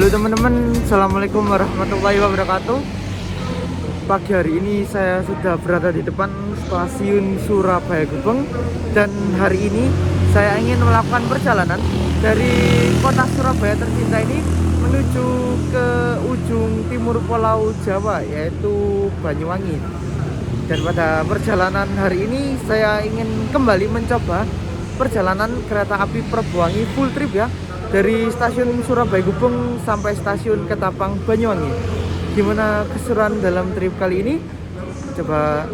Halo teman-teman, Assalamualaikum warahmatullahi wabarakatuh. Pagi hari ini saya sudah berada di depan stasiun Surabaya Gubeng. Dan hari ini saya ingin melakukan perjalanan dari kota Surabaya tercinta ini menuju ke ujung timur Pulau Jawa, yaitu Banyuwangi. Dan pada perjalanan hari ini saya ingin kembali mencoba perjalanan kereta api Perbuwangi full trip ya, dari stasiun Surabaya Gubeng sampai stasiun Ketapang Banyuwangi. Gimana keseruan dalam trip kali ini? Coba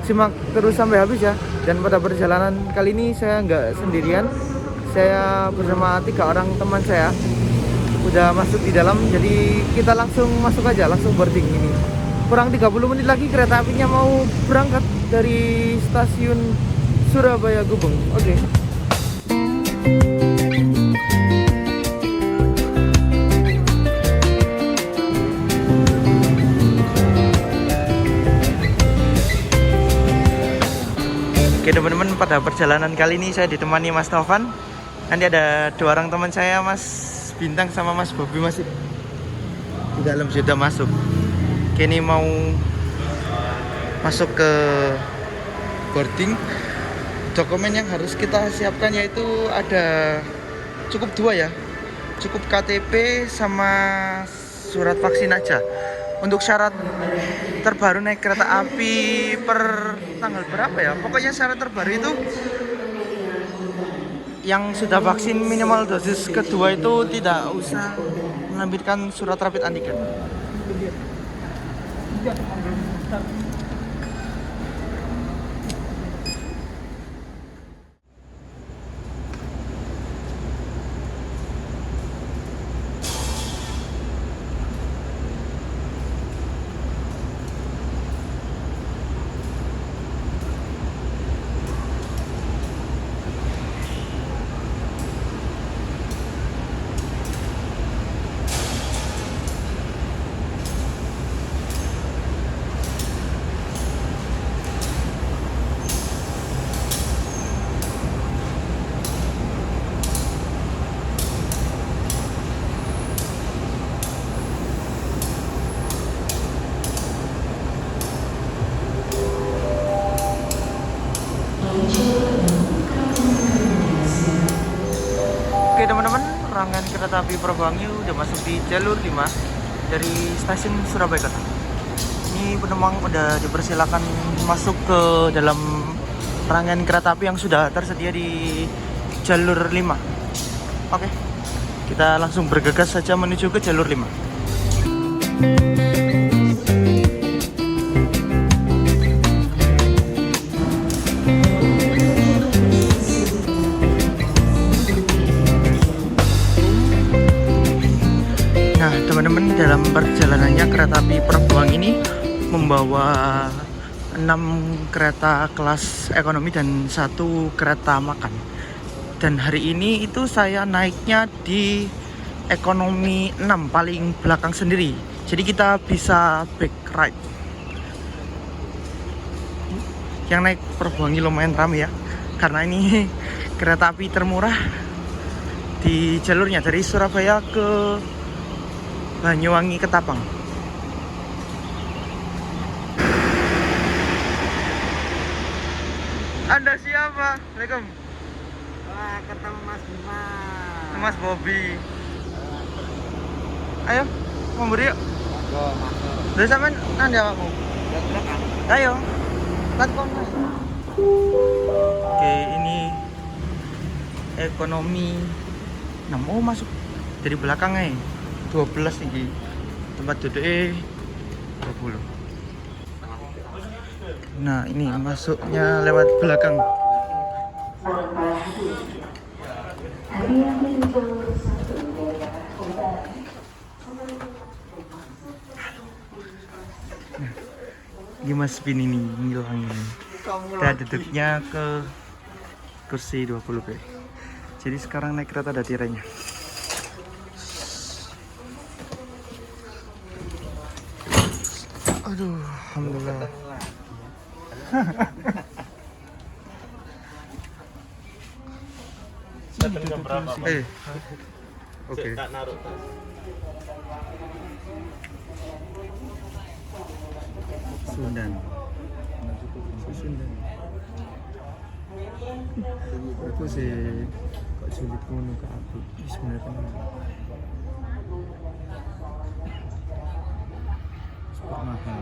simak terus sampai habis ya. Dan pada perjalanan kali ini saya nggak sendirian, saya bersama 3 orang teman saya. Udah masuk di dalam, jadi kita langsung masuk aja, langsung boarding ini. Kurang 30 menit lagi kereta apinya mau berangkat dari stasiun Surabaya Gubeng. Oke. Oke teman-teman, pada perjalanan kali ini saya ditemani Mas Taufan. Nanti ada 2 orang teman saya, Mas Bintang sama Mas Bobi, masih di dalam, sudah masuk. Kini mau masuk ke boarding. Dokumen yang harus kita siapkan yaitu ada cukup 2 ya, cukup KTP sama surat vaksin aja. Untuk syarat terbaru naik kereta api per tanggal berapa ya? Pokoknya syarat terbaru itu yang sudah vaksin minimal dosis kedua itu tidak usah melampirkan surat rapid antigen. Oke teman-teman, rangkaian kereta api Perbuwangi udah masuk di jalur 5 dari stasiun Surabaya Kota. Ini penumpang udah dipersilakan masuk ke dalam rangkaian kereta api yang sudah tersedia di jalur 5. Oke, kita langsung bergegas saja menuju ke jalur 5. Nah teman-teman, dalam perjalanannya kereta api Perbuwangi ini membawa 6 kereta kelas ekonomi dan 1 kereta makan. Dan hari ini itu saya naiknya di ekonomi 6, paling belakang sendiri. Jadi kita bisa back ride. Yang naik Perbuwangi lumayan ramai ya, karena ini kereta api termurah di jalurnya dari Surabaya ke Banyuwangi Ketapang. Anda siapa? Assalamualaikum. Wah, ketemu Mas Bima. Mas Bobi. Ayo, mau beri yuk. Masuk. Udah sampean nanti awakmu. Ayo. Platform Mas. Oke, ini ekonomi 6. Oh, masuk dari belakang 12 nih. Tempat duduknya 20. Nah, ini masuknya lewat belakang. Ini Mas Bin ini ngilang ini. Kita duduknya ke kursi 20B. Jadi sekarang naik kereta ada tirainya. Aduh, alhamdulillah. Datang jam berapa? Oke. Tak naruh. Sundan. Sundan. Aku sih kok sulit ngono ke aku. Sebenarnya super mahal.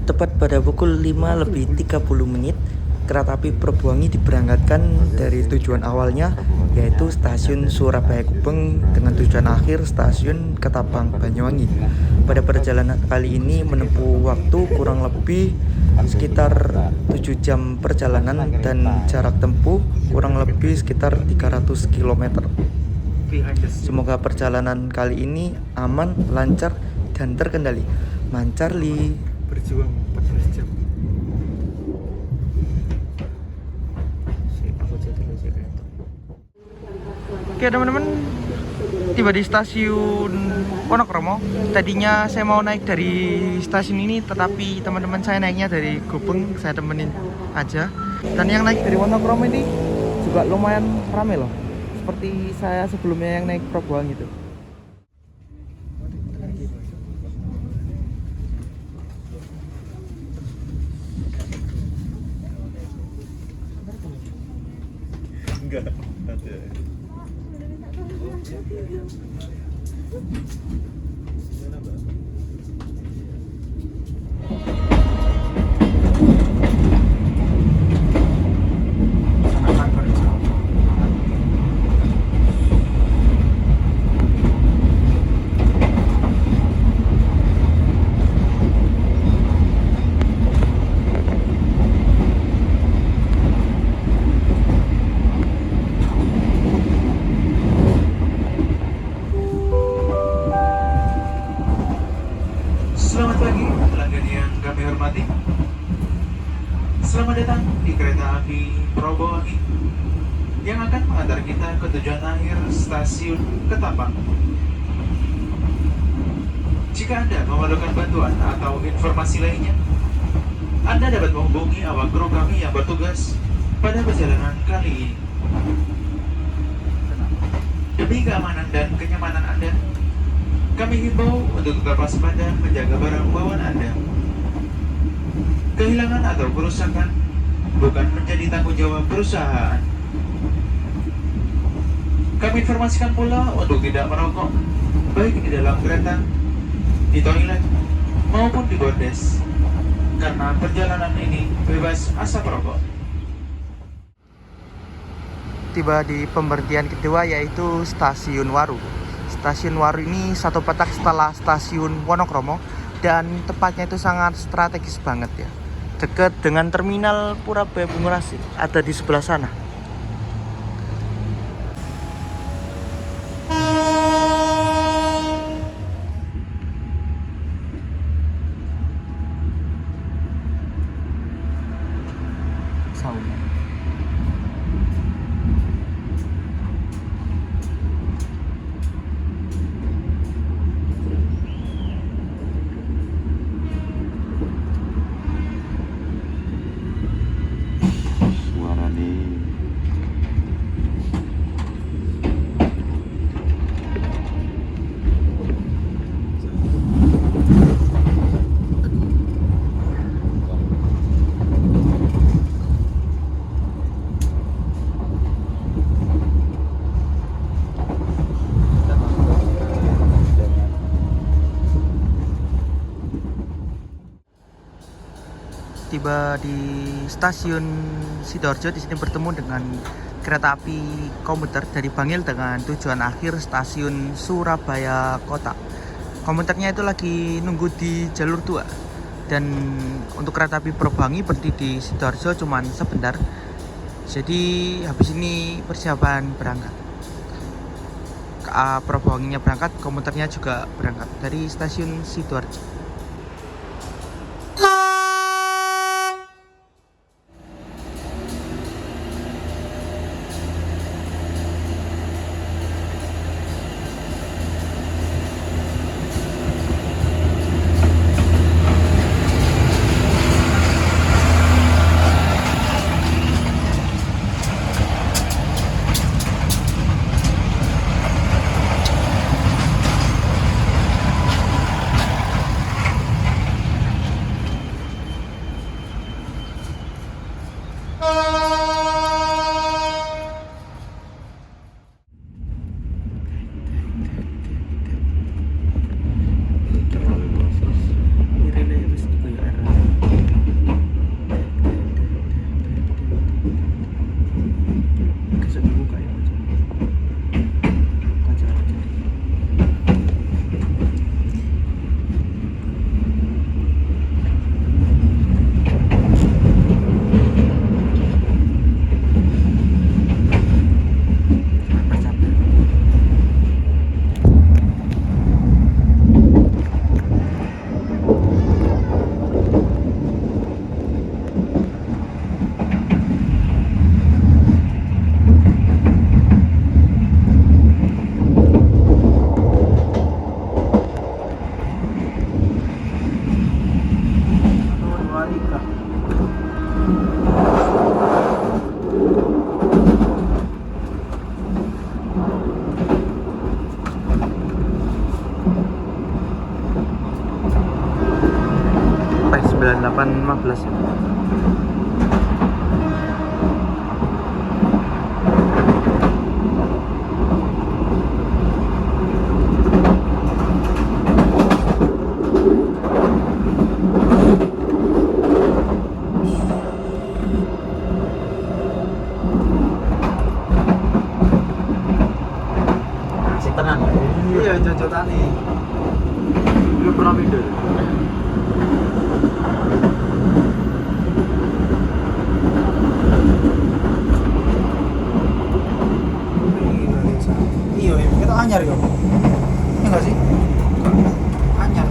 Tepat pada pukul 5:30, kereta api Perbuangi diberangkatkan dari tujuan awalnya, yaitu stasiun Surabaya Gubeng, dengan tujuan akhir stasiun Ketapang Banyuwangi. Pada perjalanan kali ini menempuh waktu kurang lebih sekitar 7 jam perjalanan dan jarak tempuh kurang lebih sekitar 300 km. Semoga perjalanan kali ini aman, lancar, dan terkendali. Mancarli berjuang 14 jam. Oke teman-teman, tiba di stasiun Wonokromo. Tadinya saya mau naik dari stasiun ini, tetapi teman-teman saya naiknya dari Gubeng, saya temenin aja. Dan yang naik dari Wonokromo ini juga lumayan rame loh, seperti saya sebelumnya yang naik Perbuang itu. Enggak, ada. Selamat pagi, pelanggan yang kami hormati. Selamat datang di kereta api Perbuangi yang akan mengantar kita ke tujuan akhir stasiun Ketapang. Jika Anda memerlukan bantuan atau informasi lainnya, Anda dapat menghubungi awak kru kami yang bertugas pada perjalanan kali ini. Demi keamanan dan kenyamanan Anda, kami himbau untuk tetap waspada menjaga barang bawaan Anda. Kehilangan atau kerusakan bukan menjadi tanggung jawab perusahaan. Kami informasikan pula untuk tidak merokok, baik di dalam kereta, di toilet, maupun di bordes, karena perjalanan ini bebas asap rokok. Tiba di pemberhentian kedua, yaitu Stasiun Waru. Stasiun Waru ini satu petak setelah stasiun Wonokromo, dan tempatnya itu sangat strategis banget ya. Dekat dengan terminal Purabaya Bungurasi, ada di sebelah sana. Sauna. Tiba di stasiun Sidoarjo, di sini bertemu dengan kereta api komuter dari Bangil dengan tujuan akhir stasiun Surabaya Kota. Komuternya itu lagi nunggu di jalur 2. Dan untuk kereta api Perbuangi berhenti di Sidoarjo cuman sebentar. Jadi habis ini persiapan berangkat. KA Probowanginya berangkat, komuternya juga berangkat dari stasiun Sidoarjo. Sampai 98.15 ya. Tenang. Iya, cocokan nih. Lu pernah video? Iya, kita anyar yo. Ini enggak sih? Anyar.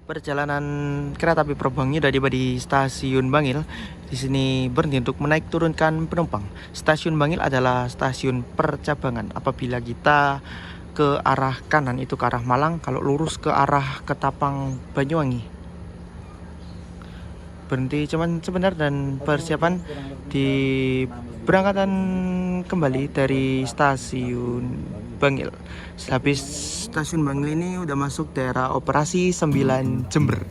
Perjalanan kereta api Probowangi udah tiba di stasiun Bangil. Di sini berhenti untuk menaik turunkan penumpang. Stasiun Bangil adalah stasiun percabangan. Apabila kita ke arah kanan itu ke arah Malang, kalau lurus ke arah Ketapang Banyuwangi. Berhenti cuman sebentar dan persiapan di berangkatan kembali dari stasiun Bangil. Habis stasiun Bangil ini udah masuk daerah operasi 9 Jember.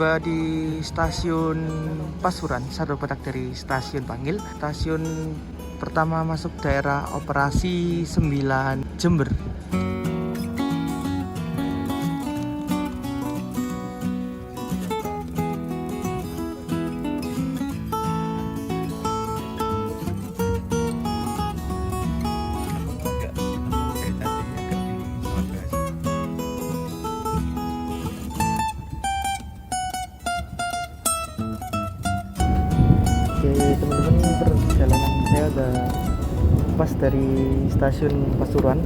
tiba di stasiun Pasuruan, satu petak dari stasiun Panggil. Stasiun pertama masuk daerah operasi 9 Jember. Oke teman-teman, perjalanan saya udah pas dari stasiun Pasuruan.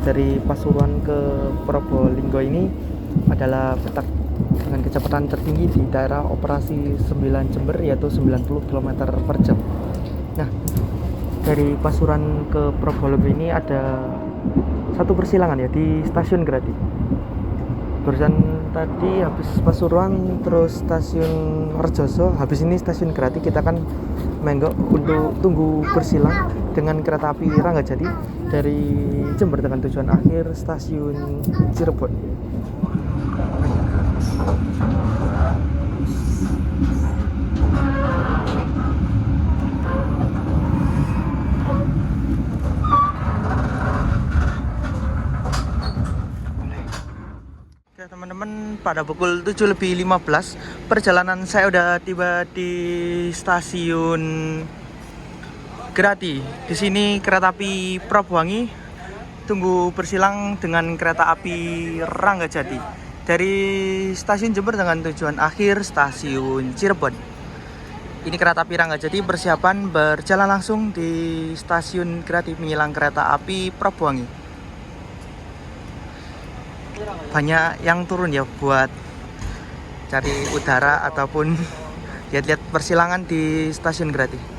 Dari Pasuruan ke Probolinggo ini adalah petak dengan kecepatan tertinggi di daerah operasi 9 Jember, yaitu 90 km per jam. Nah, dari Pasuruan ke Probolinggo ini ada satu persilangan ya di stasiun Grati. Barusan tadi habis Pasuruan terus stasiun Rejoso, habis ini stasiun Grati. Kita akan menggok untuk tunggu bersilang dengan kereta api Ranggajati dari Jember dengan tujuan akhir stasiun Cirebon. Oke teman-teman, pada pukul 7:15 perjalanan saya udah tiba di stasiun Grati. Di sini kereta api Prabuwangi tunggu bersilang dengan kereta api Ranggajati dari stasiun Jember dengan tujuan akhir stasiun Cirebon. Ini kereta api Ranggajati persiapan berjalan langsung di stasiun Grati menyilang kereta api Prabuwangi. Banyak yang turun ya buat cari udara ataupun lihat-lihat persilangan di stasiun Grati.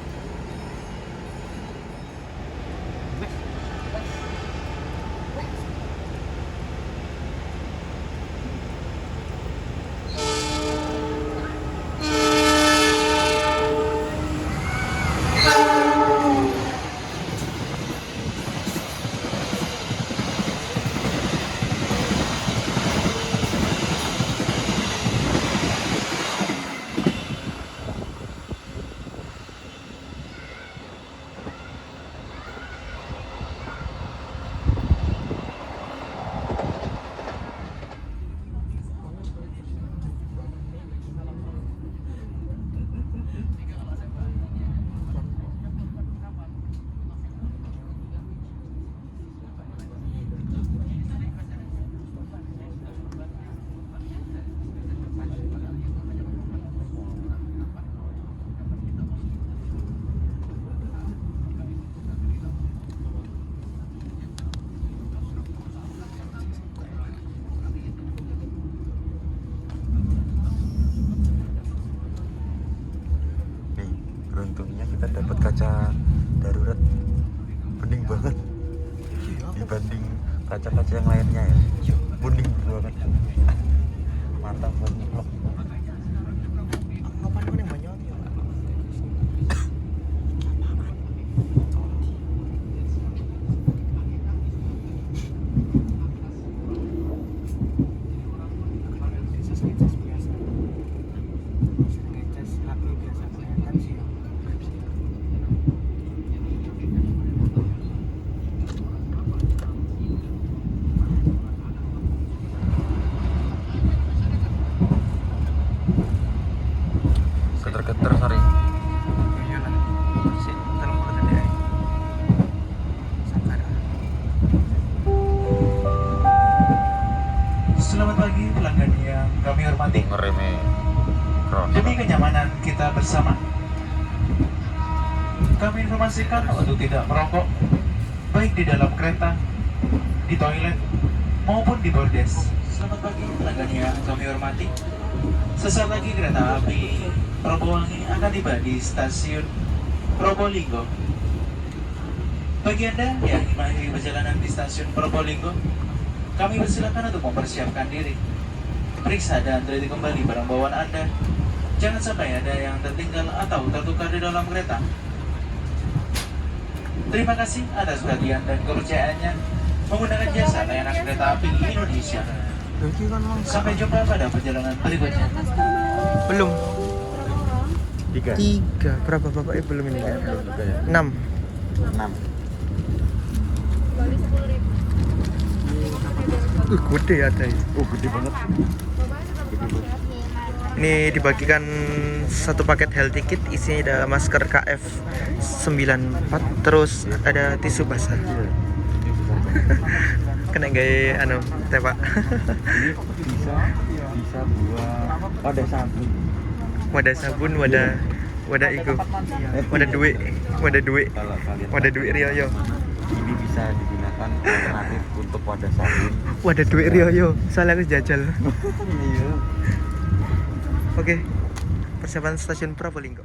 Beruntungnya kita dapat kaca darurat, bening banget dibanding kaca-kaca yang lainnya ya. Bening banget, mantap buat nyeplok. Apa namanya banyak ya? Geter-geter sorry. Selamat pagi pelanggan yang kami hormati. Demi kenyamanan kita bersama, kami informasikan untuk tidak merokok, baik di dalam kereta, di toilet, maupun di bordes. Selamat pagi pelanggan yang kami hormati. Sesaat lagi kereta api Prabuwangi akan tiba di stasiun Probolinggo. Bagi Anda yang ingin mengakhiri perjalanan di stasiun Probolinggo, kami persilakan untuk mempersiapkan diri. Periksa dan teliti kembali barang bawaan Anda. Jangan sampai ada yang tertinggal atau tertukar di dalam kereta. Terima kasih atas perhatian dan kepercayaannya menggunakan jasa layanan kereta api Indonesia. Sampai jumpa pada perjalanan berikutnya. Belum. Tiga. 3. Berapa bapaknya belum ini? Belum juga ya. 6. 6. Gede ada ya. Oh, gede banget. Ini dibagikan satu paket healthy kit, isinya ada masker KF94, terus ada tisu basah. Iya. Ini besar banget. Kena gaya anu teh Pak. Ini bisa buat wadah sabun. Wadah sabun, wadah iku. Wadah duit. Kalau kalian Wadah duit Rioyo. ini bisa digunakan alternatif untuk wadah sabun. Wadah duit Rioyo. Soalnya aku jajal. Iya. Oke. Persiapan stasiun Probolinggo.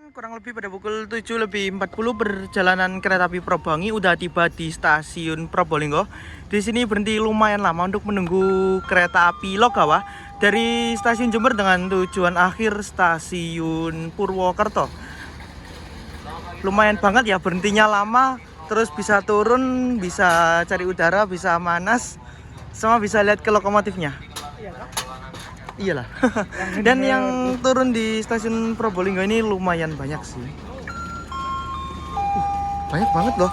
Kurang lebih pada pukul 7:40 perjalanan kereta api Probangi udah tiba di stasiun Probolinggo. Di sini berhenti lumayan lama untuk menunggu kereta api Logawa dari stasiun Jember dengan tujuan akhir stasiun Purwokerto. Lumayan banget ya, berhentinya lama, terus bisa turun, bisa cari udara, bisa manas, sama bisa lihat ke lokomotifnya. Iyalah. Dan yang turun di stasiun Probolinggo ini lumayan banyak sih. Banyak banget loh.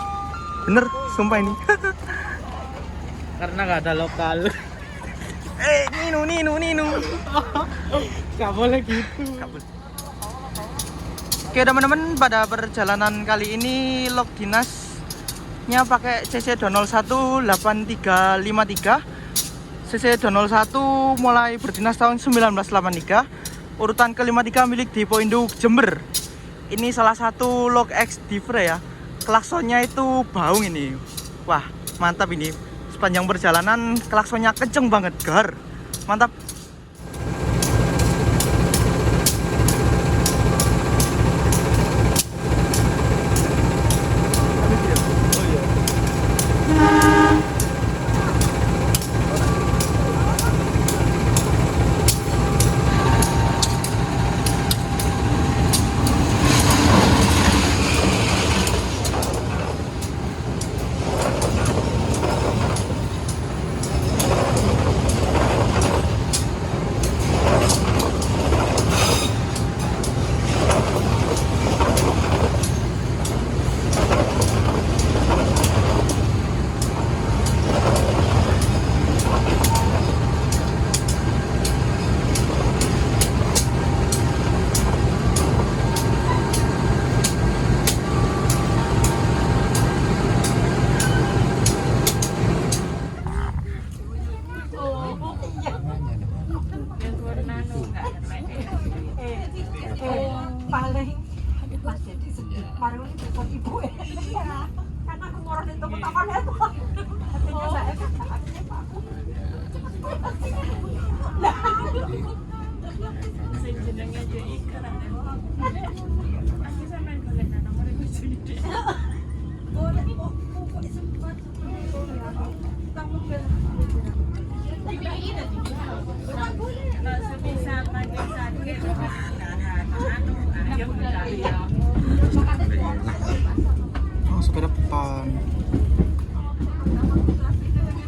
Bener, sumpah ini. Karena nggak ada lokal. Ninu. Nggak boleh gitu. Oke teman-teman, pada perjalanan kali ini log dinasnya pakai CC 018353. CC 01 mulai berdinas tahun 1983. Urutan ke-53 milik Depo Induk Jember. Ini salah satu log X Divre ya. Klaksonnya itu baung ini. Wah, mantap ini. Sepanjang perjalanan klaksonnya kenceng banget, gar. Mantap. Paling Mas Dedi sedih. Baru ini buat ibu ya. Karena aku ngorong itu ketahuan ya tuh. Artinya saya kan artinya Pak. Jenenge aja ikan ada. Aku sampe golek nomor iku sithik. Boleh kok kok sempat. Kamu ke Nah, sebisa pakai sakit ayo mencari. Oh, sepeda depan.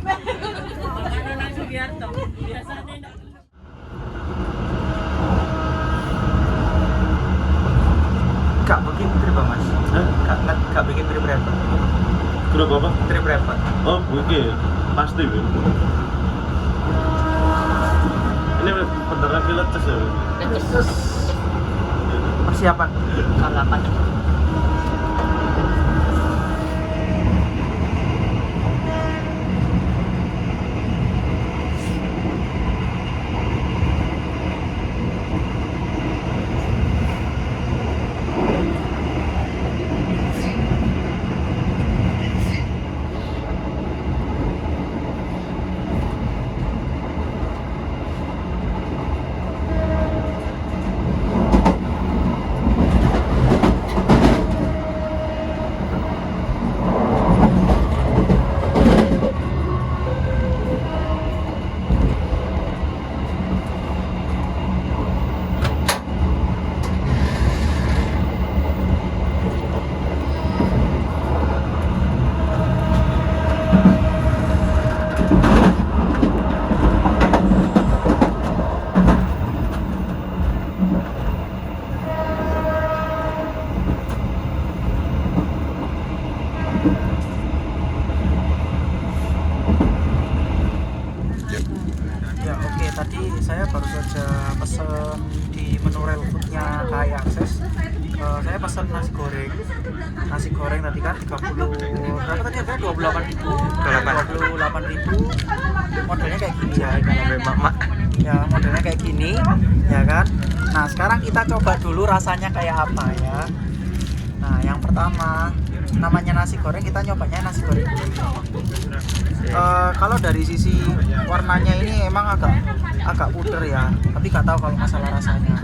Mana nang Sugiarto. Biasanya Kak bikin trip apa Mas? Kak bikin trip berapa? Grup apa? Trip berapa? Oh, mungkin pasti Bu. Ini beneran pilates ya? Persiapan. Kapan? nasi goreng. Nasi goreng tadi kan 30 berapa tadi harganya 28.000. 28.000. Modelnya kayak gini ya, kalau mak. Ya, modelnya kayak gini, ya kan? Nah, sekarang kita coba dulu rasanya kayak apa ya. Nah, yang pertama namanya nasi goreng, kita nyobanya nasi goreng dulu. Kalau dari sisi warnanya ini emang agak puder ya, tapi nggak tahu kalau masalah rasanya.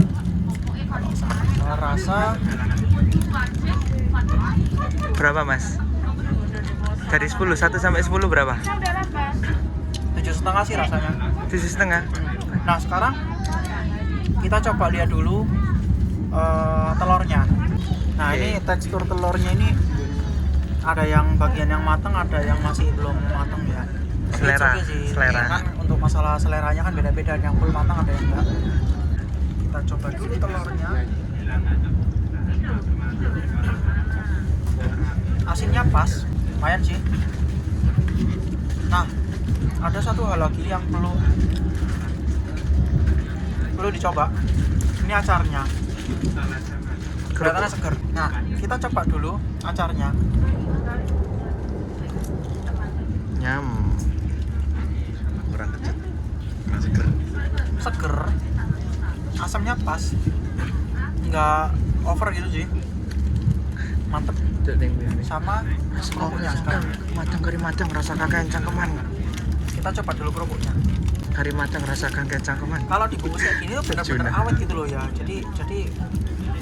Kalau masalah rasa Berapa mas? Dari 10, 1 sampai 10 berapa? 7,5 sih rasanya. 7,5. Nah, sekarang kita coba lihat dulu telurnya. Nah, Oke. ini tekstur telurnya ini ada yang bagian yang matang, ada yang masih belum matang ya. Tapi Selera, it's okay sih. selera. Kan untuk masalah seleranya kan beda-beda, ada yang full matang, ada yang enggak. Kita coba dulu telurnya. Asinnya pas, lumayan sih. Nah, ada satu hal lagi yang perlu dicoba. Ini acarnya. Kelihatannya seger. Nah, kita coba dulu acarnya. Nyam. Kurang kecil. Kurang seger. Seger. Asamnya pas. Nggak over gitu sih. Mantep. Sama kerupuknya sekarang. Kari matang rasakan kayak cangkeman. Kita coba dulu kerupuknya. Kari matang rasakan kayak cangkeman. Kalau dibungkus kayak gini tuh benar-benar Juna. awet gitu loh ya. Jadi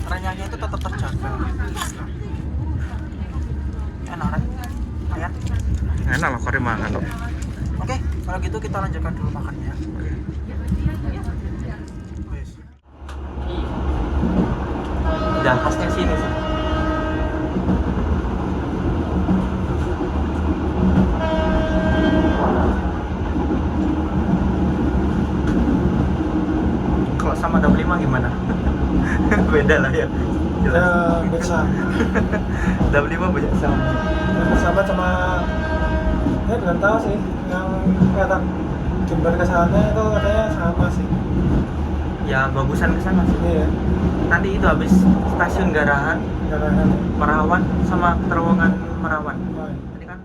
renyahnya itu tetap terjaga. Enak kan? Lumayan. Enak loh kari makan loh. Oke, kalau gitu kita lanjutkan dulu makannya. Wes. Dan khasnya sini sih. Kalau sama 25 gimana? Beda lah ya. Ya bisa. 25 banyak sama. Bersahabat sama ya belum tahu sih yang kelihatan Jember ke sana itu katanya sama sih. Ya bagusan ke sana sih. Ini ya Nanti itu habis stasiun Garahan, jalanan. Merawan sama terowongan Merawan. Oh, Ini kan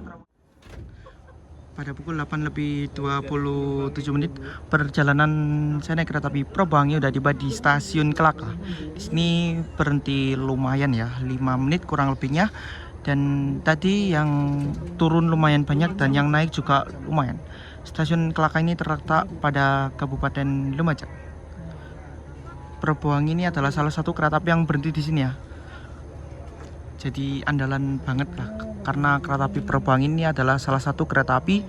pada pukul 8:27 menit perjalanan saya naik kereta api Probowangi udah tiba di stasiun Kelaka. Di sini berhenti lumayan ya, 5 menit kurang lebihnya. Dan tadi yang turun lumayan banyak dan yang naik juga lumayan. Stasiun Kelaka ini terletak pada Kabupaten Lumajang. Probowangi ini adalah salah satu kereta api yang berhenti di sini ya. Jadi andalan banget lah, karena kereta api Probowangi ini adalah salah satu kereta api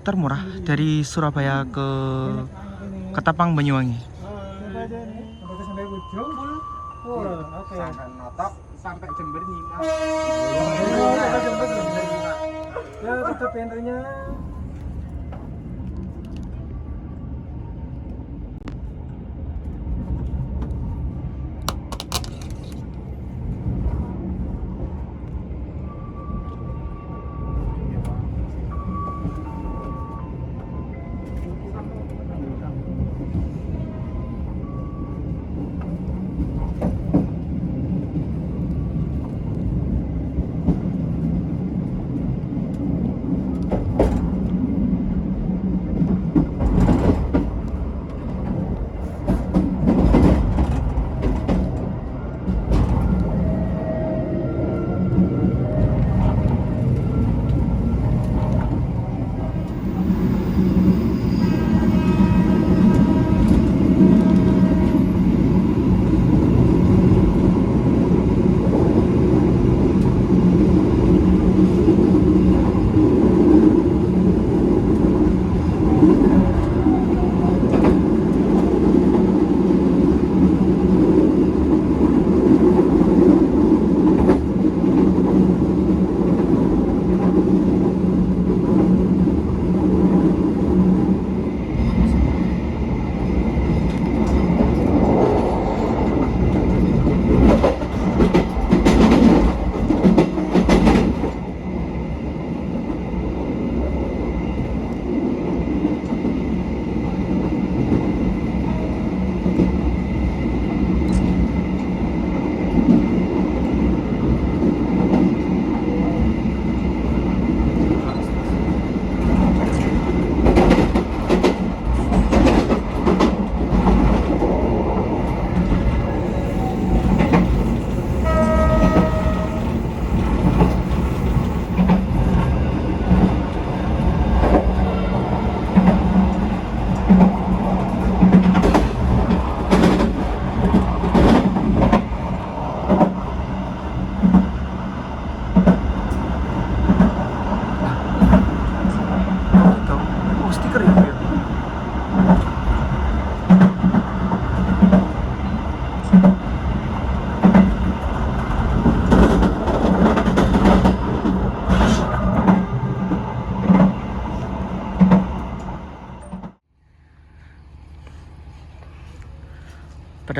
termurah dari Surabaya ke Ketapang Banyuwangi. Sampai ujung. Oh, oke. Sampai Jember 5. Ya, tutup pintunya.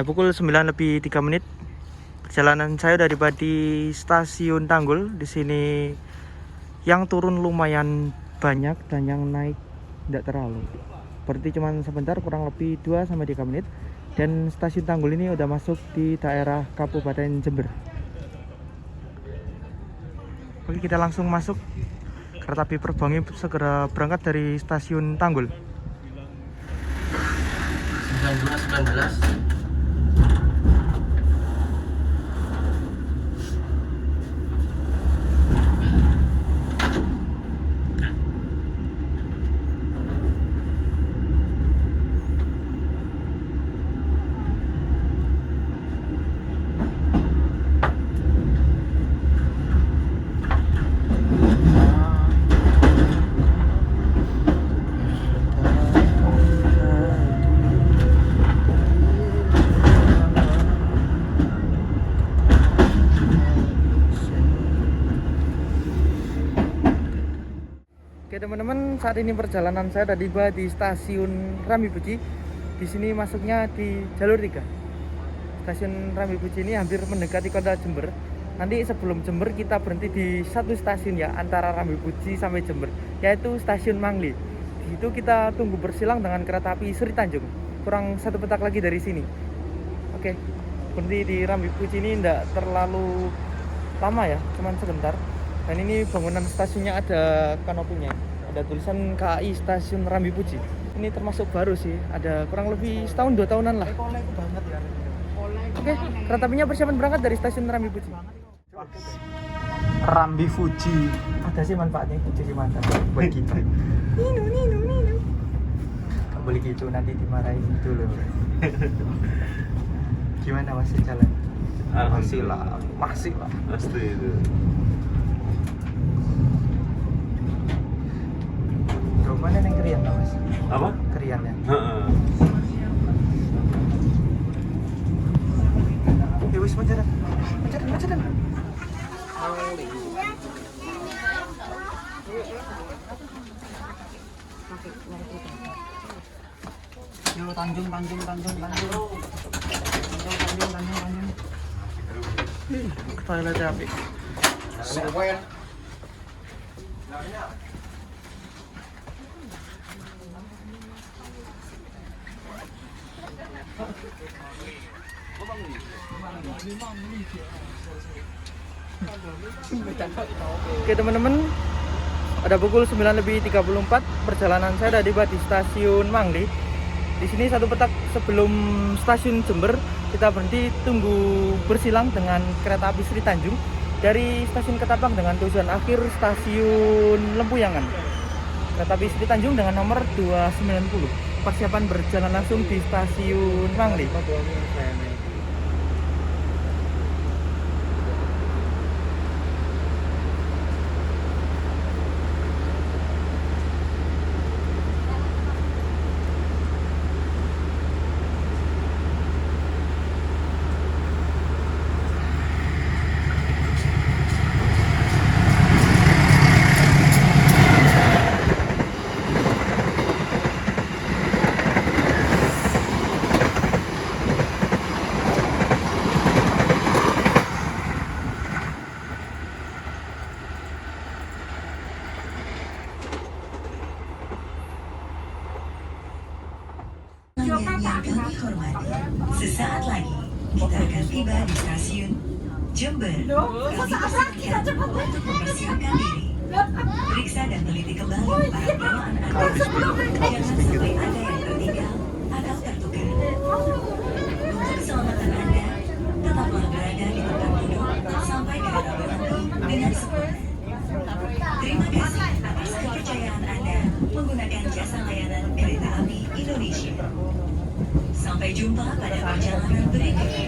Pada pukul 9:03. Perjalanan saya dari di stasiun Tanggul. Di sini yang turun lumayan banyak dan yang naik tidak terlalu. Berarti cuma sebentar, kurang lebih 2-3 menit. Dan stasiun Tanggul ini udah masuk di daerah Kabupaten Jember. Oke, kita langsung masuk. Kereta api Perbangi segera berangkat dari stasiun Tanggul. 19. Oke teman-teman, saat ini perjalanan saya sudah tiba di stasiun Rambibuji. Di sini masuknya di jalur 3. Stasiun Rambibuji ini hampir mendekati kota Jember. Nanti sebelum Jember kita berhenti di satu stasiun ya, antara Rambibuji sampai Jember, yaitu stasiun Mangli. Di situ kita tunggu bersilang dengan kereta api Sri Tanjung. Kurang 1 petak lagi dari sini. Oke, berhenti di Rambibuji ini tidak terlalu lama ya, cuman sebentar. Dan ini bangunan stasiunnya ada kanopinya, ada tulisan KAI Stasiun Rambibuji. Ini termasuk baru sih, ada kurang lebih setahun 2 tahunan lah. Oke, kereta apinya persiapan berangkat dari stasiun Rambibuji. Rambibuji. Ada sih manfaatnya cuci mata buat kita. Nino. Gak boleh gitu, nanti dimarahin dulu. Gimana masih jalan? Masih lah. Pasti itu. Mana yang Krian Mas? Apa? Krian ya? Heeh. Ya wis mencadan. Yo Tanjung. Ke toilet api. Oke teman-teman, ada pukul 9:34. Perjalanan saya sudah tiba di stasiun Mangli. Di sini 1 petak sebelum stasiun Jember, kita berhenti tunggu bersilang dengan kereta api Sri Tanjung dari stasiun Ketapang dengan tujuan akhir stasiun Lempuyangan. Kereta api Sri Tanjung dengan nomor 290. Persiapan berjalan langsung di stasiun Mangli. Sesaat lagi kita akan tiba di stasiun Jember. Untuk mempersiapkan diri, periksa dan teliti kembali barang bawaan Anda. Jangan sampai ada yang tertinggal atau tertukar. Untuk keselamatan Anda, tetaplah berada di tempat duduk sampai kereta berhenti dengan sempurna. Terima kasih atas kepercayaan Anda menggunakan jasa layanan kereta api Indonesia. Sampai jumpa pada perjalanan berikutnya.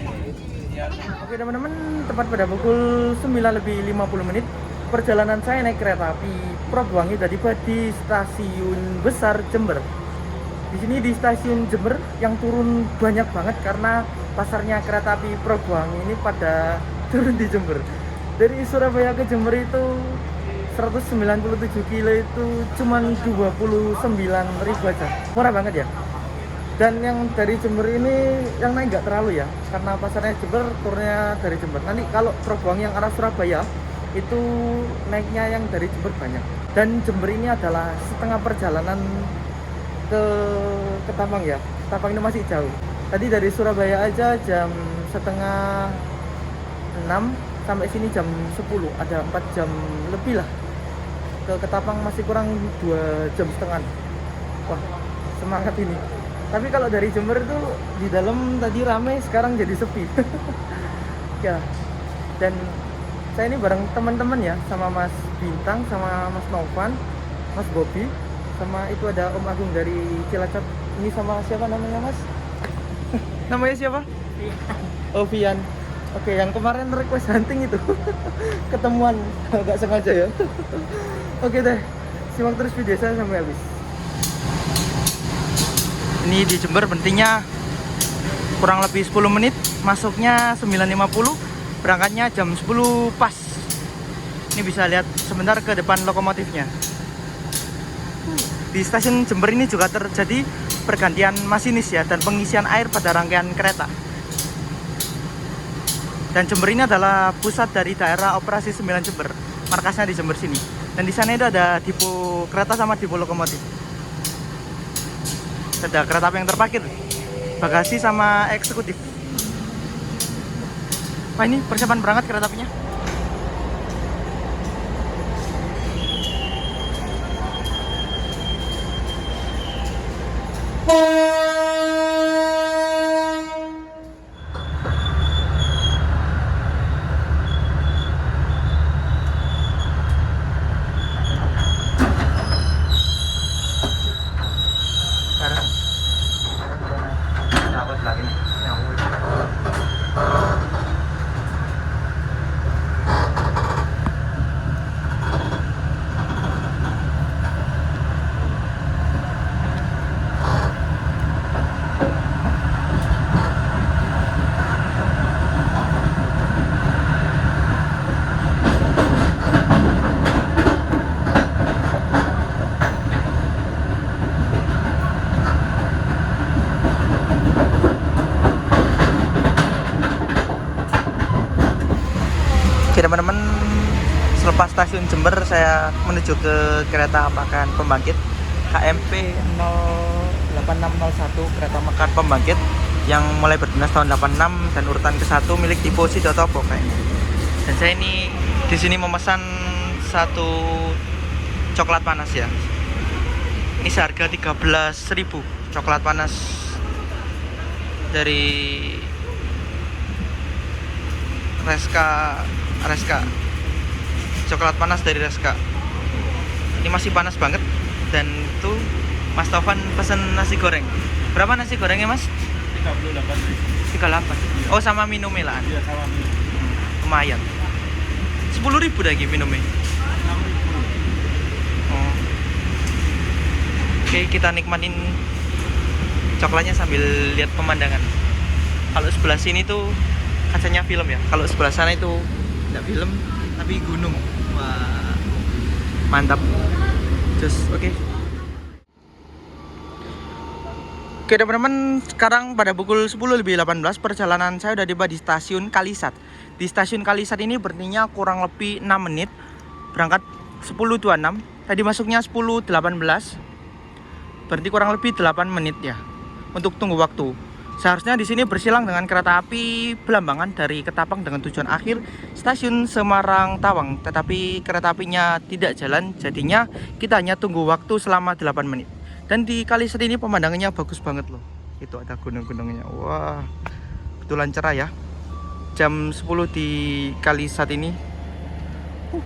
Oke teman-teman, tepat pada pukul 9:50. Perjalanan saya naik kereta api Perbangi sudah tiba di stasiun besar Jember. Di sini di stasiun Jember yang turun banyak banget karena pasarnya kereta api Perbangi ini pada turun di Jember. Dari Surabaya ke Jember itu 197 kilo itu cuman 29.000 aja. Murah banget ya. Dan yang dari Jember ini yang naik nggak terlalu ya, karena pasarnya Jember, turnya dari Jember. Nanti kalau Probowangi yang arah Surabaya itu naiknya yang dari Jember banyak. Dan Jember ini adalah setengah perjalanan ke Ketapang ya. Ketapang ini masih jauh. Tadi dari Surabaya aja jam setengah 6 sampai sini jam 10, ada 4 jam lebih lah. Ke Ketapang masih kurang 2 jam setengah. Wah, semangat ini. Tapi kalau dari Jember itu di dalam tadi rame, sekarang jadi sepi. Ya. Dan saya ini bareng teman-teman ya, sama Mas Bintang, sama Mas Novan, Mas Bobby, sama itu ada Om Agung dari Cilacap. Ini sama siapa namanya Mas? Namanya siapa? Oh, Vian. Oke, yang kemarin request hunting itu ketemuan, agak sengaja ya. Oke deh, simak terus video saya sampai habis. Ini di Jember pentingnya kurang lebih 10 menit, masuknya 9.50, berangkatnya jam 10 pas. Ini bisa lihat sebentar ke depan lokomotifnya. Di stasiun Jember ini juga terjadi pergantian masinis ya, dan pengisian air pada rangkaian kereta. Dan Jember ini adalah pusat dari daerah operasi 9 Jember, markasnya di Jember sini. Dan di sana itu ada depo kereta sama depo lokomotif. Ada kereta api yang terparkir, bagasi sama eksekutif. Wah, ini persiapan berangkat kereta apinya. Oke teman-teman, selepas stasiun Jember saya menuju ke kereta makan pembangkit KMP 08601, kereta makan pembangkit yang mulai berdinas tahun 86 dan urutan ke-1 milik Depo Sidotopo kayaknya. Dan saya ini di sini memesan satu coklat panas ya. Ini seharga 13.000 coklat panas dari Reska, coklat panas dari Reska. Ini masih panas banget. Dan itu Mas Tovan pesen nasi goreng. Berapa nasi gorengnya Mas? 38. Oh, sama minumnya lah. Iya, sama minum. Lumayan. 10.000 lagi minumnya. Oh. Oke, kita nikmatin coklatnya sambil lihat pemandangan. Kalau sebelah sini tuh kacanya film ya. Kalau sebelah sana itu tidak film tapi gunung. Wah, mantap. Just oke. Oke teman-teman, sekarang pada pukul 10.18 perjalanan saya udah tiba di stasiun Kalisat. Di stasiun Kalisat ini berhentinya kurang lebih 6 menit. Berangkat 10.26. Tadi masuknya 10.18. Berarti kurang lebih 8 menit ya untuk tunggu waktu. Seharusnya di sini bersilang dengan kereta api Belambangan dari Ketapang dengan tujuan akhir stasiun Semarang Tawang, tetapi kereta apinya tidak jalan, jadinya kita hanya tunggu waktu selama 8 menit. Dan di Kalisat ini pemandangannya bagus banget loh. Itu ada gunung-gunungnya. Wah, betulan cerah ya. Jam 10 di Kalisat ini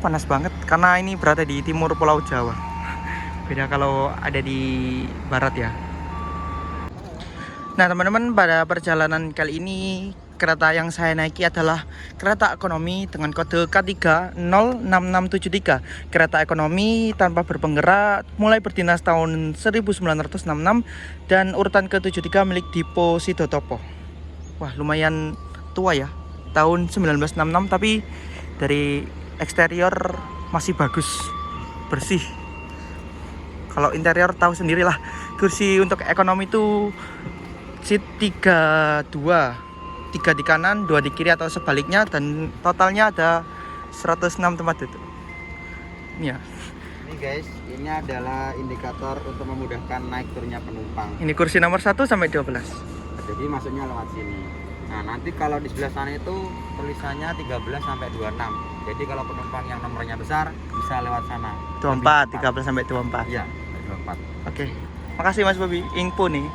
panas banget karena ini berada di timur Pulau Jawa. Beda kalau ada di barat ya. Nah teman-teman, pada perjalanan kali ini kereta yang saya naiki adalah kereta ekonomi dengan kode K3 06673. Kereta ekonomi tanpa berpenggerak, mulai berdinas tahun 1966 dan urutan ke-73 milik Depo Sidotopo. Wah, lumayan tua ya, tahun 1966, tapi dari eksterior masih bagus, bersih. Kalau interior tahu sendirilah, kursi untuk ekonomi itu seat 32, 3 di kanan, 2 di kiri atau sebaliknya, dan totalnya ada 106 tempat duduk. Ini ya. Ini guys, ini adalah indikator untuk memudahkan naik turunnya penumpang. Ini kursi nomor 1 sampai 12. Jadi masuknya lewat sini. Nah, nanti kalau di sebelah sana itu tulisannya 13 sampai 26. Jadi kalau penumpang yang nomornya besar bisa lewat sana. 24, 13 sampai 24. Iya, 24. Oke. Makasih Mas Bobi, info nih.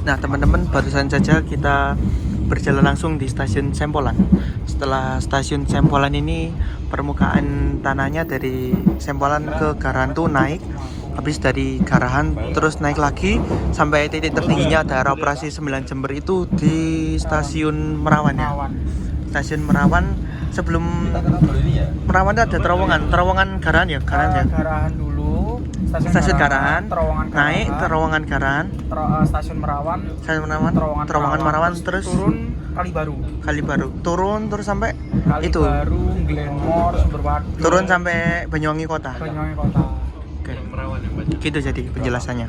Nah teman-teman, barusan saja kita berjalan langsung di stasiun Sempolan. Setelah stasiun Sempolan ini, permukaan tanahnya dari Sempolan ke Garahan tuh naik. Habis dari Garahan terus naik lagi sampai titik tertingginya daerah operasi 9 Jember itu di stasiun Merawan ya. Stasiun Merawan, sebelum Merawan ada terowongan Garahan ya, Garahan dulu, stasiun Garahan, terowongan naik terowongan Garahan, stasiun Merawan, terowongan Merawan, terus turun Kalibaru, turun terus sampai itu, Glenmore, Sumberwaduh, turun sampai Banyuwangi kota. Banyuwangi kota. Oke, gitu jadi penjelasannya.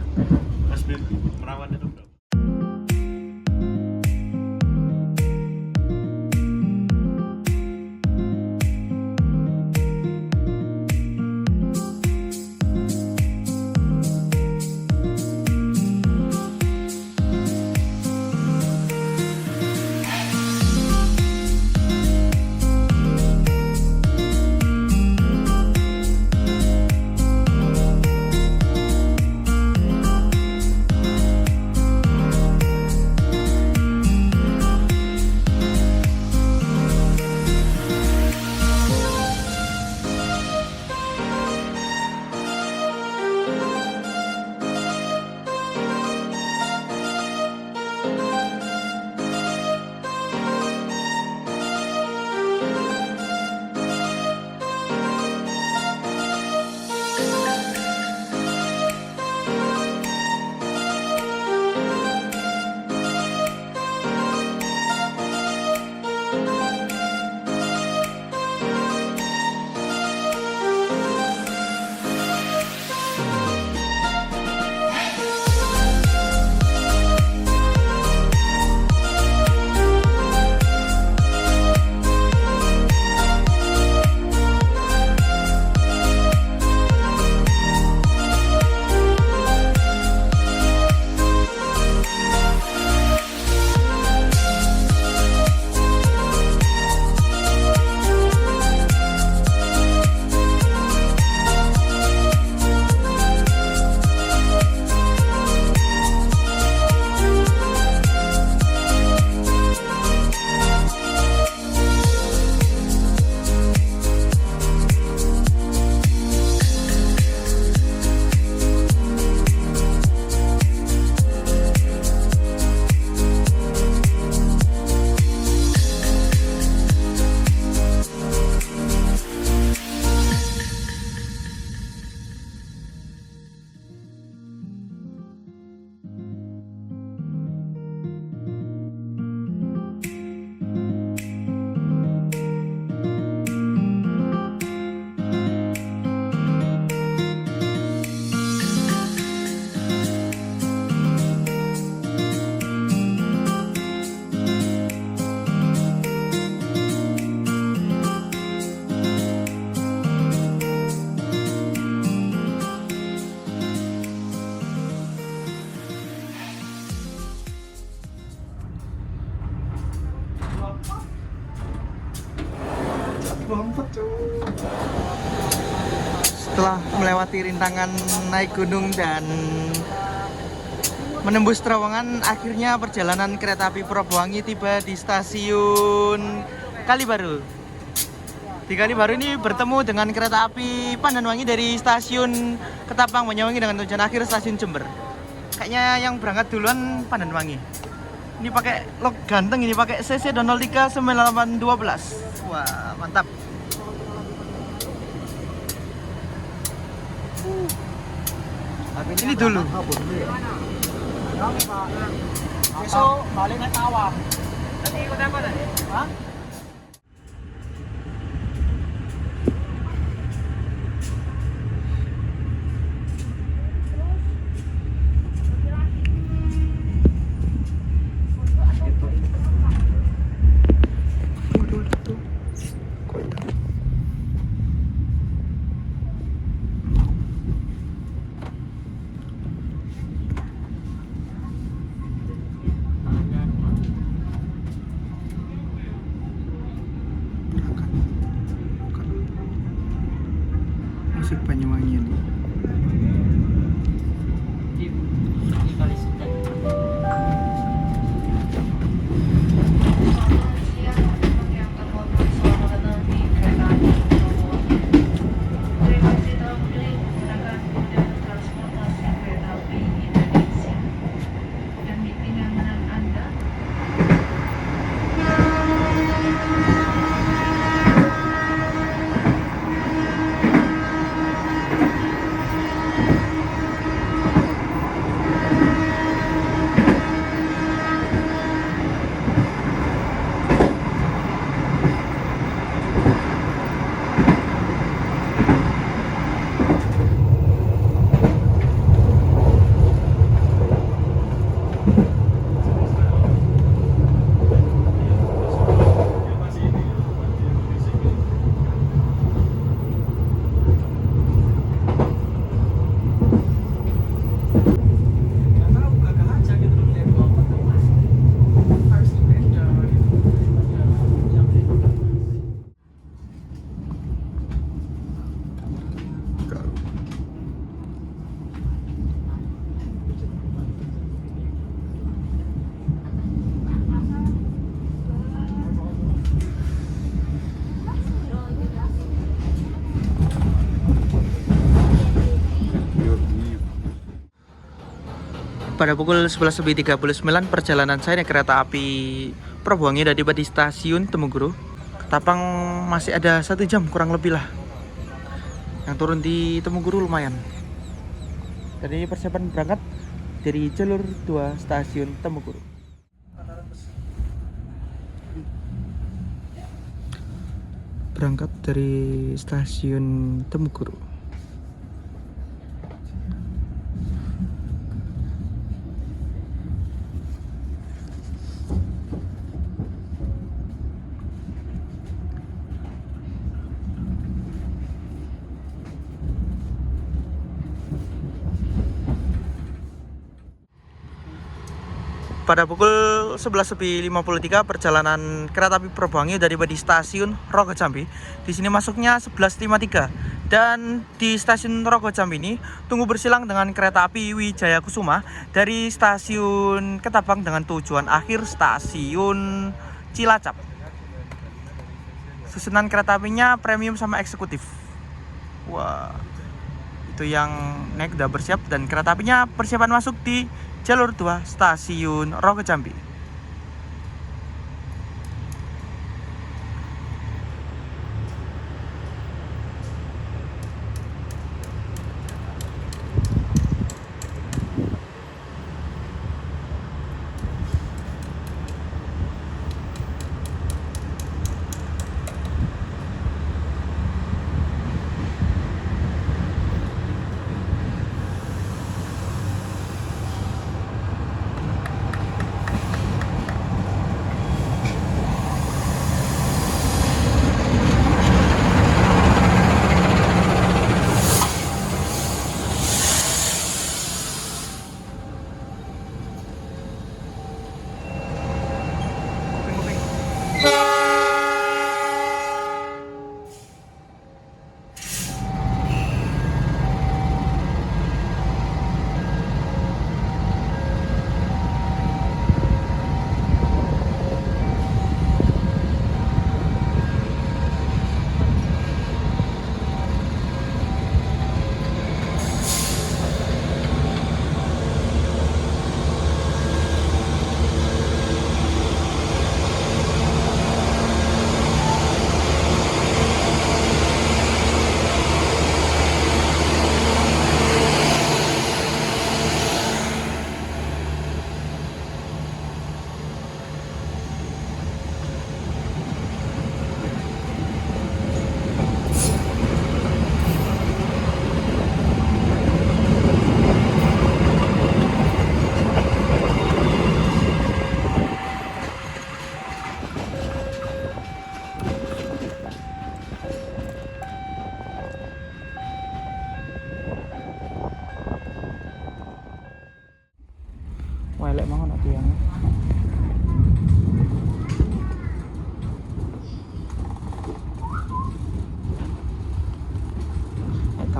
Setelah melewati rintangan naik gunung dan menembus terowongan, akhirnya perjalanan kereta api Probowangi tiba di stasiun Kalibaru. Di Kalibaru ini bertemu dengan kereta api Pandanwangi dari stasiun Ketapang Banyuwangi dengan tujuan akhir stasiun Jember. Kayaknya yang berangkat duluan Pandanwangi. Ini pakai log ganteng, ini pakai CC 03 9812. Wah, mantap. Ini dulu. Besok balik naik tawa. Tadi ikut apa tadi? Hah? Musik Banyuwangi ini. Di kali Seten. Pada pukul 11.39 perjalanan saya naik kereta api Probowangi udah tiba di stasiun Temuguru. Ketapang masih ada 1 jam kurang lebih lah. Yang turun di Temuguru lumayan. Jadi persiapan berangkat dari jalur 2 stasiun Temuguru. Berangkat dari stasiun Temuguru. Pada pukul 11.53 perjalanan kereta api Probowangi dari stasiun Rogojambi. Di sini masuknya 11.53 dan di stasiun Rogojambi ini tunggu bersilang dengan kereta api Wijaya Kusuma dari stasiun Ketapang dengan tujuan akhir stasiun Cilacap. Susunan kereta apinya premium sama eksekutif. Wah, itu yang naik udah bersiap dan kereta apinya persiapan masuk di jalur 2 stasiun Rogojambi.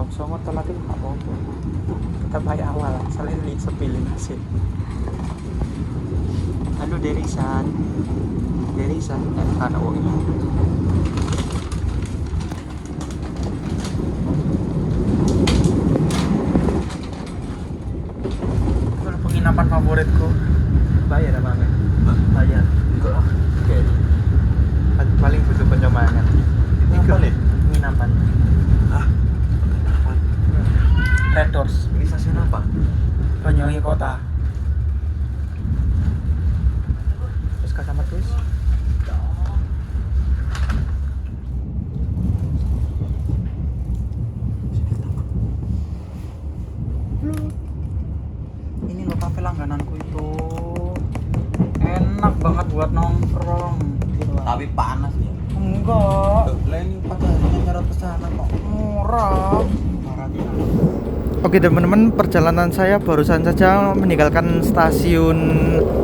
Songo telat itu nggak apa-apa. Kita bayar awal, soalnya beli sepilih hasil. Halo Derisan, ada uang ini. Itu penginapan favoritku. Bayar apa men? Bayar. Oke. Paling butuh penyomangan. Ini kali penginapan. Red Doors. Ini stasiun apa? Banyuwangi Kota. Terus ke kamar terus. Ini loh kafe langgananku itu. Enak banget buat nongkrong. Tapi panas ya. Enggak, Lah ini pada harinya nyerot ke sana kok. murah. Oke teman-teman, perjalanan saya barusan saja meninggalkan stasiun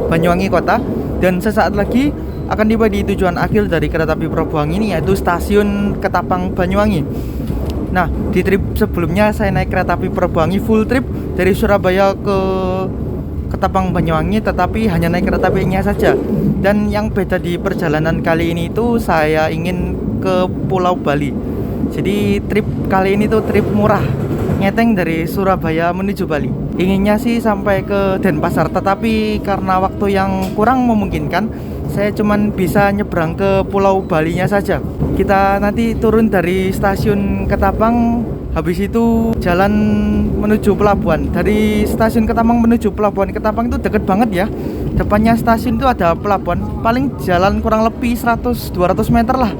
Banyuwangi Kota dan sesaat lagi akan tiba di tujuan akhir dari kereta api Probowangi ini, yaitu stasiun Ketapang Banyuwangi. Nah, di trip sebelumnya saya naik kereta api Probowangi full trip dari Surabaya ke Ketapang Banyuwangi, tetapi hanya naik kereta apinya saja. Dan yang beda di perjalanan kali ini itu saya ingin ke Pulau Bali. Jadi trip kali ini tuh trip murah, ngeteng dari Surabaya menuju Bali. Inginnya sih sampai ke Denpasar, tetapi karena waktu yang kurang memungkinkan, saya cuman bisa nyebrang ke Pulau Balinya saja. Kita nanti turun dari stasiun Ketapang, habis itu jalan menuju pelabuhan. Dari stasiun Ketapang menuju pelabuhan Ketapang itu deket banget ya. Depannya stasiun itu ada pelabuhan, paling jalan kurang lebih 100-200 meter lah.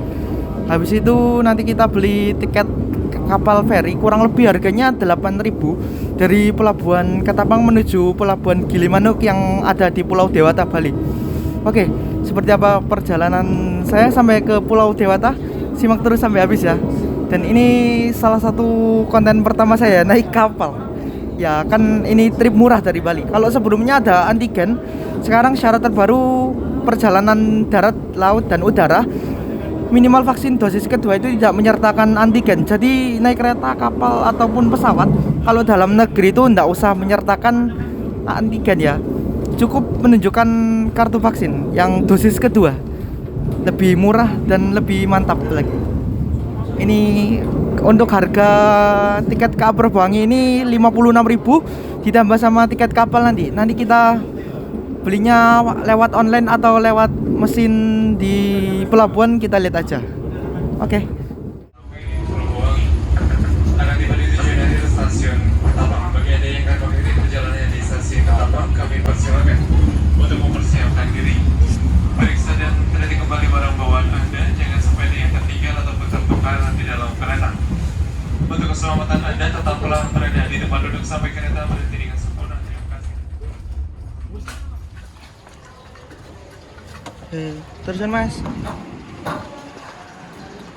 Habis itu nanti kita beli tiket kapal feri, kurang lebih harganya 8.000 dari pelabuhan Ketapang menuju pelabuhan Gilimanuk yang ada di Pulau Dewata, Bali. Oke, seperti apa perjalanan saya sampai ke Pulau Dewata? Simak terus sampai habis ya. Dan ini salah satu konten pertama saya naik kapal. Ya kan ini trip murah dari Bali. Kalau sebelumnya ada antigen, sekarang syarat terbaru perjalanan darat, laut, dan udara minimal vaksin dosis kedua itu tidak menyertakan antigen. Jadi naik kereta, kapal, ataupun pesawat, kalau dalam negeri itu tidak usah menyertakan antigen ya. Cukup menunjukkan kartu vaksin yang dosis kedua. Lebih murah dan lebih mantap lagi. Ini untuk harga tiket ke Probowangi ini 56.000 ditambah sama tiket kapal nanti. Nanti kita belinya lewat online atau lewat mesin di pelabuhan, kita lihat aja. Oke. Probowangi akan tiba di tujuan akhir stasiun Ketapang. Bagi Anda yang akan mengakhiri perjalanan di stasiun Ketapang, kami persilakan untuk mempersiapkan diri. Periksa dan teliti kembali barang bawaan Anda, jangan sampai ada yang tertinggal ataupun tertukar di dalam kereta. Untuk keselamatan Anda, tetaplah berada di tempat duduk sampai kereta berhenti dengan sempurna. Terima kasih. Terusan mas.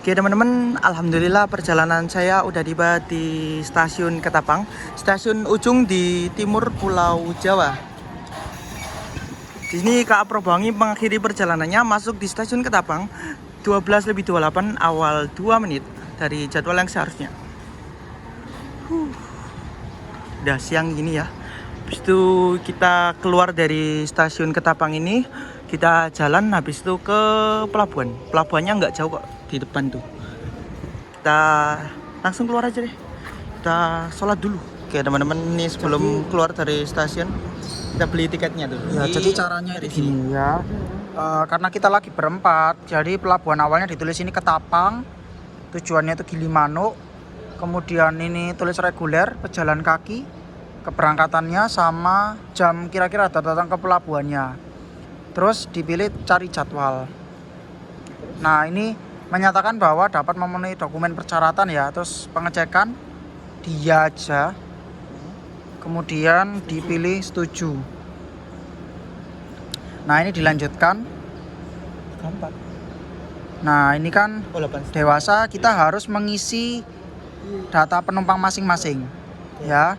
Oke teman-teman, alhamdulillah perjalanan saya udah tiba di stasiun Ketapang, stasiun ujung di timur Pulau Jawa. Di sini KA Probowangi mengakhiri perjalanannya masuk di stasiun Ketapang 12:28 awal 2 menit dari jadwal yang seharusnya. Udah siang gini ya. Habis itu kita keluar dari stasiun Ketapang ini, kita jalan habis itu ke pelabuhan. Pelabuhannya nggak jauh kok, di depan tuh. Kita langsung keluar aja deh. Kita sholat dulu. Oke teman-teman, ini sebelum keluar dari stasiun kita beli tiketnya tuh. Ya, jadi caranya itu gini ya. Karena kita lagi berempat, jadi pelabuhan awalnya ditulis ini Ketapang, tujuannya itu Gilimanuk. Kemudian ini tulis reguler, pejalan kaki, keberangkatannya sama jam kira-kira datang ke pelabuhannya. Terus dipilih cari jadwal. Nah ini menyatakan bahwa dapat memenuhi dokumen persyaratan ya. Terus pengecekan dia aja. Kemudian dipilih setuju. Nah ini dilanjutkan. Gampang. Nah ini kan Oh, 8. dewasa, kita harus mengisi data penumpang masing-masing ya.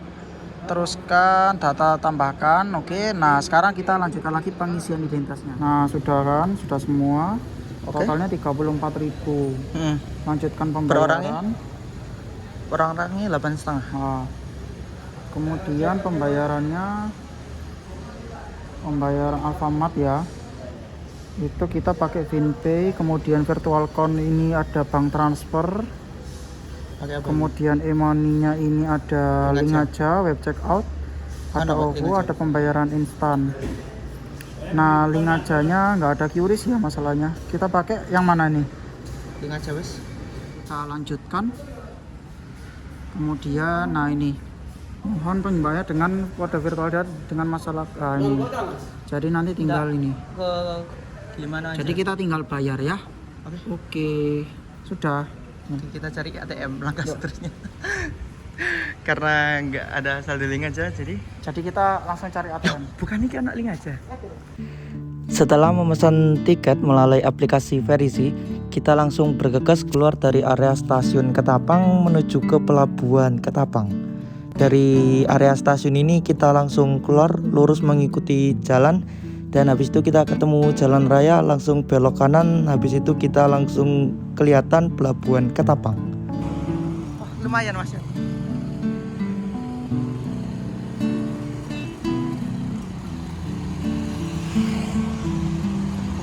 Teruskan data tambahkan. Oke, nah sekarang kita lanjutkan lagi pengisian identitasnya. Nah sudah kan, sudah semua. Oke. Totalnya 34.000. Lanjutkan Per orang ya? pembayaran. orang-orangnya 8,5. Nah, kemudian pembayaran Alfamart ya, itu kita pakai VinPay. Kemudian virtual account ini ada bank transfer. Kemudian e-money-nya ini ada link aja, web checkout, ada OVO, ada pembayaran instan. Nah, link ajanya nggak ada QRIS ya masalahnya. Kita pakai yang mana nih? Link aja wes. Kita lanjutkan. Kemudian, nah ini, mohon pembayar dengan kode virtual dengan masalah ini. Jadi nanti tinggal ini. Ke gimana aja? Jadi kita tinggal bayar ya. Oke, sudah. Kita cari ATM langkah seterusnya. Karena nggak ada saldo link aja, jadi kita langsung cari ATM. bukan ini kan link aja. Setelah memesan tiket melalui aplikasi Verisi, kita langsung bergegas keluar dari area stasiun Ketapang menuju ke pelabuhan Ketapang. Dari area stasiun ini kita langsung keluar lurus mengikuti jalan, dan habis itu kita ketemu jalan raya, langsung belok kanan, habis itu kita langsung kelihatan pelabuhan Ketapang. Wah, lumayan Mas ya.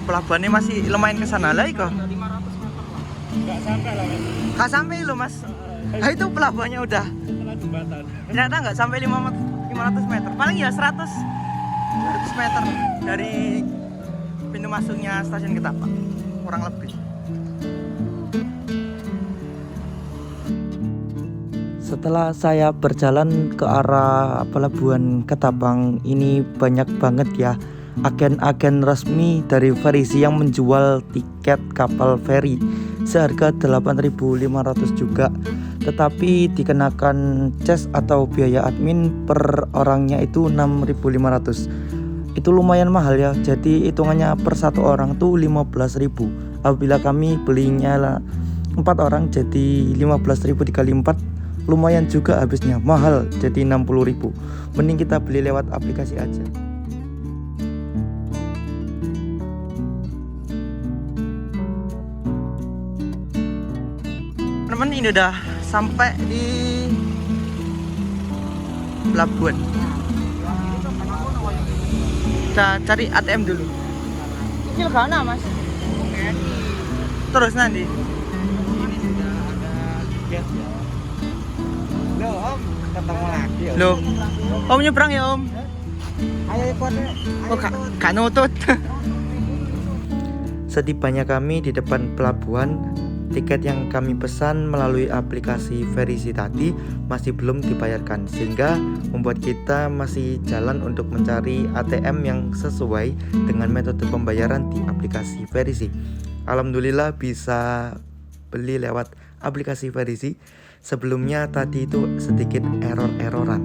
Pelabuhannya masih lumayan ke sana lah kok. 500 meter lah. Enggak sampai loh Mas. Nah, itu pelabuhannya udah. Ternyata nggak sampai 500 meter. Paling ya 200 meter dari pintu masuknya stasiun Ketapang. Kurang lebih. Setelah saya berjalan ke arah pelabuhan Ketapang, ini banyak banget ya agen-agen resmi dari Verisi yang menjual tiket kapal feri seharga 8.500 juga, tetapi dikenakan cas atau biaya admin per orangnya itu 6.500. Itu lumayan mahal ya, jadi hitungannya per satu orang tuh 15.000. Apabila kami belinya 4 orang, jadi 15.000 dikali 4 lumayan juga habisnya, mahal, jadi 60.000. Mending kita beli lewat aplikasi aja. Teman-teman, ini udah sampai di pelabuhan. Kita cari ATM dulu. Kecil kana Mas. Terus nanti. Ini sudah ada gate ya. Loh Om, ketemu lagi Om. Loh. Om nyebrang ya Om. Ayo ikut. Oh, gak nutut. Setibanya kami di depan pelabuhan, tiket yang kami pesan melalui aplikasi Verisi tadi masih belum dibayarkan, sehingga membuat kita masih jalan untuk mencari ATM yang sesuai dengan metode pembayaran di aplikasi Verisi. Alhamdulillah bisa beli lewat aplikasi Verisi. Sebelumnya tadi itu sedikit error-erroran.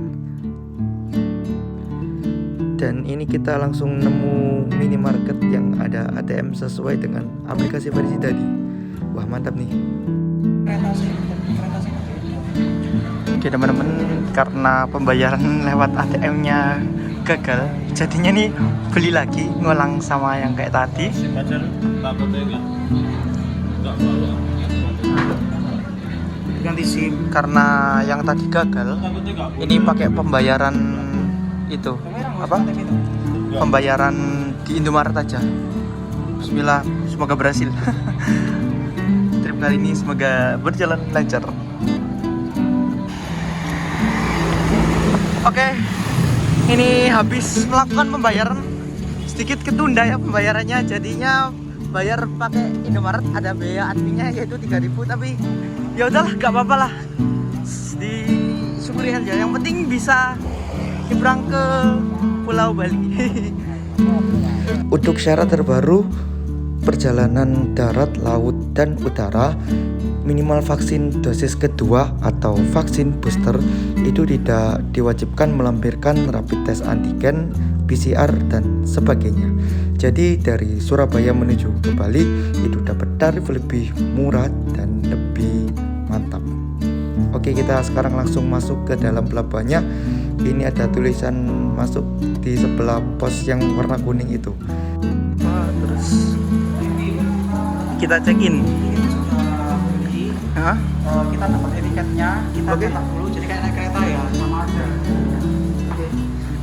Dan ini kita langsung nemu minimarket yang ada ATM sesuai dengan aplikasi Verisi tadi. Wah, mantap nih. Oke teman-teman, karena pembayaran lewat ATM-nya gagal, jadinya nih beli lagi, ngulang sama yang kayak tadi. Ganti SIM. Karena yang tadi gagal, ini pakai pembayaran itu apa? Pembayaran di Indomaret aja. Bismillah, semoga berhasil. Trip kali ini semoga berjalan lancar. Oke, ini habis melakukan pembayaran, sedikit ketunda ya pembayarannya, jadinya bayar pakai Indomaret, ada biaya adminnya yaitu 3.000, tapi ya udahlah, gak apa-apa lah, disyukuri aja. Yang penting bisa nyebrang ke Pulau Bali. Untuk syarat terbaru perjalanan darat, laut, dan udara, minimal vaksin dosis kedua atau vaksin booster itu tidak diwajibkan melampirkan rapid test antigen, PCR, dan sebagainya. Jadi dari Surabaya menuju ke Bali itu dapat tarif lebih murah dan lebih mantap. Oke, kita sekarang langsung masuk ke dalam pelabuhannya. Ini ada tulisan masuk di sebelah pos yang warna kuning itu. Terus kita check in. Hah? Kita dapat tiketnya, kita Oke. cetak dulu, jadi kayak naik kereta ya, sama aja. Oke.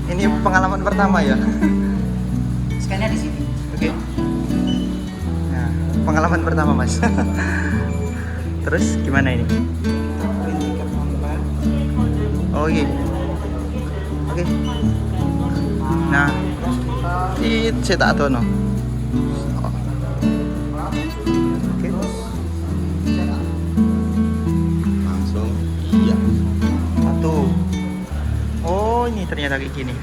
Ini pengalaman pertama ya. Scan-nya di sini. Oke. Nah, pengalaman pertama Mas. Terus gimana ini? Print tiket online. Oh iya. Oke. Nah, Terus kita ini cetak atau no? Oh. Oke. cetak. Langsung. Iya. Satu. Oh ini ternyata kayak gini.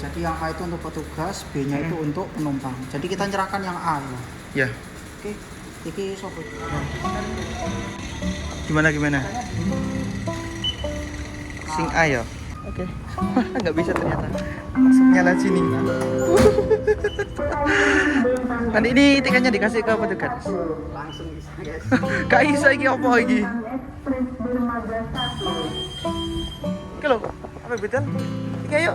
Jadi yang A itu untuk petugas, B-nya itu untuk penumpang. Jadi kita nyerahkan yang A ya. Ya. Oke. Iki sopir. Gimana? Sing A ya. Oke. Nggak bisa ternyata. Langsung nyala sini. Nanti ini tiketnya dikasih ke petugas. Langsung bisa guys. Gak bisa iki apa iki? Oke lho, apa betul? Iki ayo.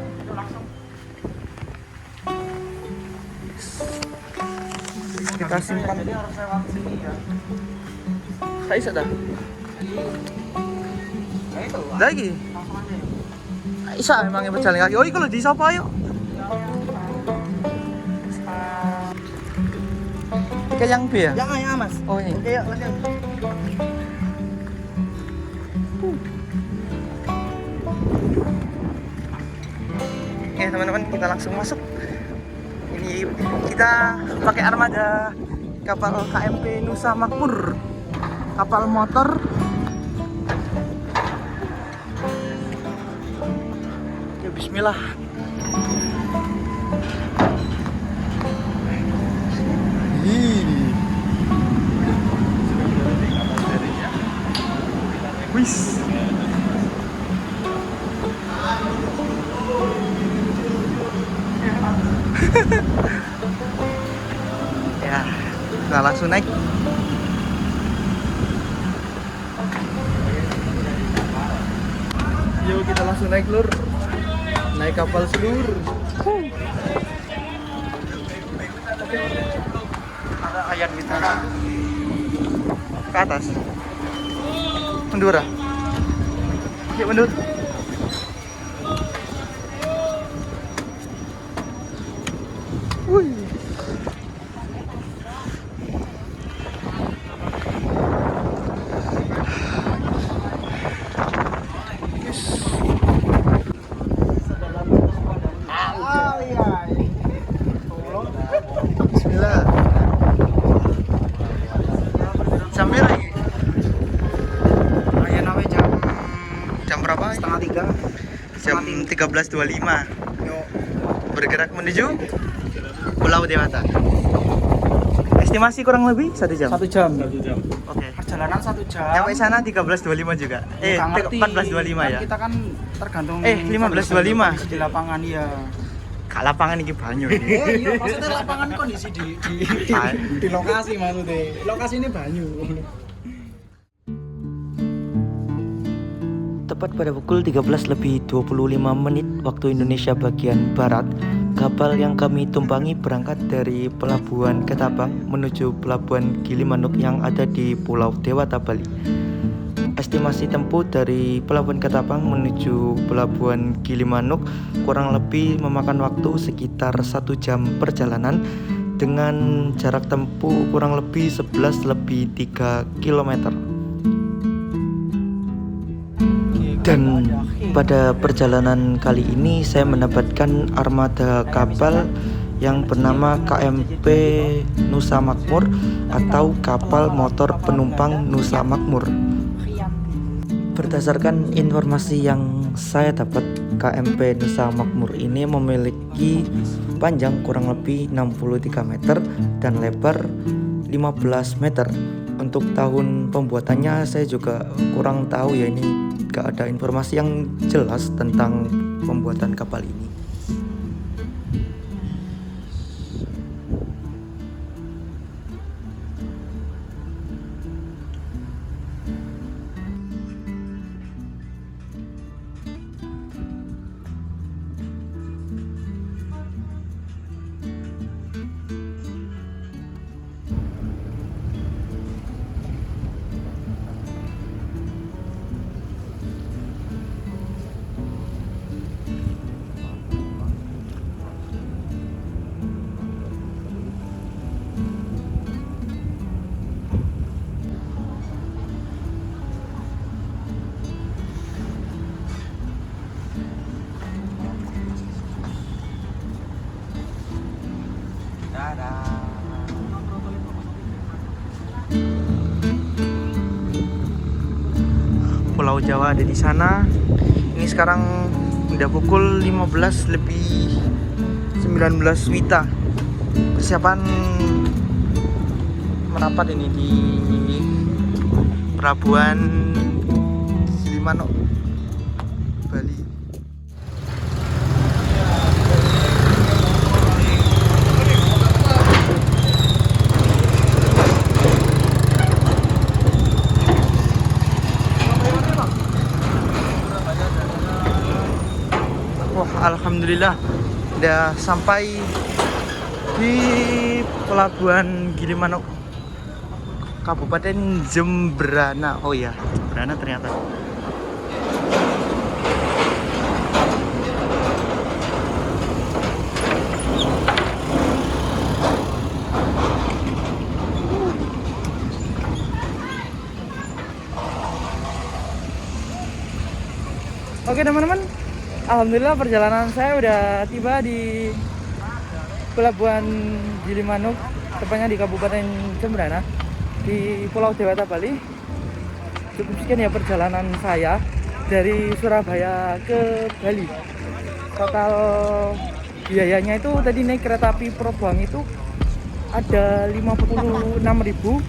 Kita simpan. Jadi harus lewat sini ya. Gak bisa dah. Nah itu. Lagi. Langsung aja. Bisa emangnya berjalan kaki. Oh, iki lho di sapa ayo. Tiket yang B ya? Yang A ya Mas. Oh ini. Oke yuk lanjut. Oke teman-teman, kita langsung masuk. Ini kita pakai armada kapal KMP Nusa Makmur, kapal motor. Ya Bismillah. Wis. Ya, kita langsung naik. Yuk kita langsung naik lur. Naik kapal selur. Ada ayat kita ke atas. Mundur ah. Yuk mundur. Wih. Bismillah. Sampai lagi. Ayo nawe Jam berapa? setengah 3. Jam 13.25. Yuk. Bergerak menuju Pulau Dewata. Estimasi kurang lebih 1 jam. 1 jam. Oke. Perjalanan 1 jam. Nyampe sana 13.25 juga. Nggak ngerti. 14.25 ya. Kan kita kan tergantung 15.25. kondisi di lapangan ya. Kak lapangan ini banyu ini. Iya, maksudnya lapangan kondisi di lokasi maksudnya. Lokasi ini banyu. Tepat pada pukul 13.25 waktu Indonesia bagian Barat, kapal yang kami tumpangi berangkat dari Pelabuhan Ketapang menuju Pelabuhan Gilimanuk yang ada di Pulau Dewata, Bali. Estimasi tempuh dari Pelabuhan Ketapang menuju Pelabuhan Gilimanuk kurang lebih memakan waktu sekitar 1 jam perjalanan dengan jarak tempuh kurang lebih 11+3 km. Dan pada perjalanan kali ini saya mendapatkan armada kapal yang bernama KMP Nusa Makmur atau kapal motor penumpang Nusa Makmur. Berdasarkan informasi yang saya dapat, KMP Nusa Makmur ini memiliki panjang kurang lebih 63 meter dan lebar 15 meter. Untuk tahun pembuatannya saya juga kurang tahu ya, ini gak ada informasi yang jelas tentang pembuatan kapal ini. Pulau Jawa ada di sana. Ini sekarang udah pukul 15 lebih 19 WITA. Persiapan merapat ini di Pelabuhan Gilimanuk, Bali. Alhamdulillah udah sampai di Pelabuhan Gilimanuk, Kabupaten Jemberana. Oh ya, Jemberana ternyata. Oke teman-teman, alhamdulillah perjalanan saya udah tiba di Pelabuhan Gilimanuk, tepatnya di Kabupaten Jemberana, di Pulau Dewata, Bali. Cukup sekian ya perjalanan saya dari Surabaya ke Bali. Total biayanya itu tadi naik kereta api Probang itu ada 56.000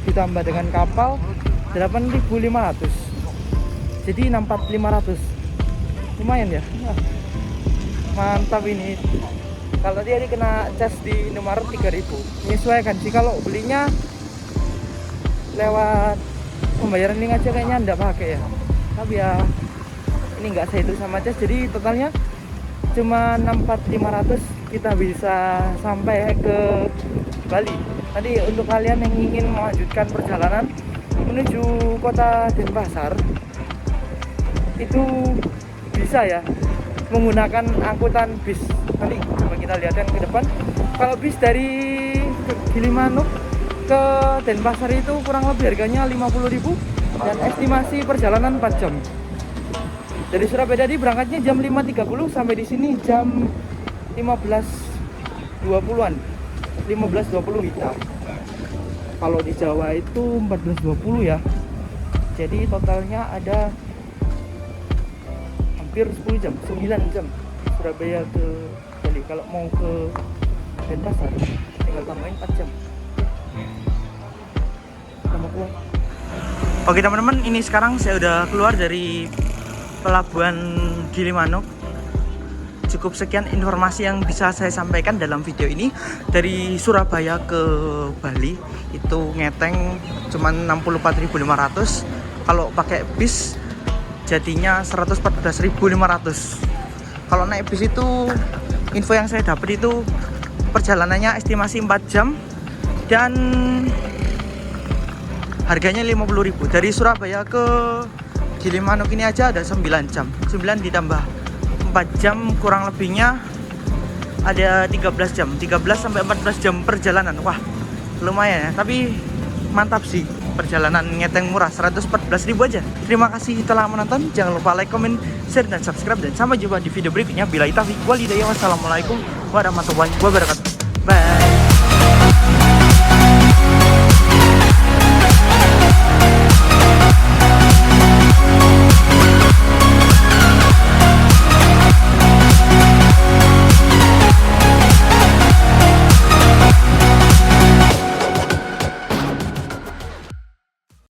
ditambah dengan kapal 8.500. Jadi 64.500. Lumayan ya. Mantap ini. Kalau dia kena cas di nomor 3.000. Menyesuaikan sih, kalau belinya lewat pembayaran link aja kayaknya enggak pakai ya. Tapi ya ini enggak saya itu sama cas, jadi totalnya cuma 64.500 kita bisa sampai ke Bali. Tadi untuk kalian yang ingin melanjutkan perjalanan menuju kota Denpasar itu bisa ya menggunakan angkutan bis. Nanti coba kita lihatkan ke depan. Kalau bis dari Gilimanuk ke Denpasar itu kurang lebih harganya 50.000 dan estimasi perjalanan 4 jam. Dari Surabaya tadi berangkatnya jam 5.30 sampai di sini jam 15.20-an. 15.20 WITA. Kalau di Jawa itu 14.20 ya. Jadi totalnya ada hampir 10 jam, 9 jam Surabaya ke Bali. Kalau mau ke Denpasar tinggal tambahin 4 jam. Kita mau keluar. Oke teman-teman, ini sekarang saya udah keluar dari Pelabuhan Gilimanuk. Cukup sekian informasi yang bisa saya sampaikan dalam video ini. Dari Surabaya ke Bali itu ngeteng cuman 64.500. Kalau pakai bis jadinya 114.500. Kalau naik bis itu info yang saya dapat itu perjalanannya estimasi 4 jam dan harganya 50.000. Dari Surabaya ke Gilimanuk ini aja ada 9 jam. 9 ditambah 4 jam kurang lebihnya ada 13 jam. 13 sampai 14 jam perjalanan. Wah, lumayan ya. Tapi mantap sih. Perjalanan ngeteng murah, 114.000 aja. Terima kasih telah menonton. Jangan lupa like, comment, share, dan subscribe. Dan sampai jumpa di video berikutnya. Billahi taufiq wal hidayah. Wassalamualaikum warahmatullahi wabarakatuh. Bye.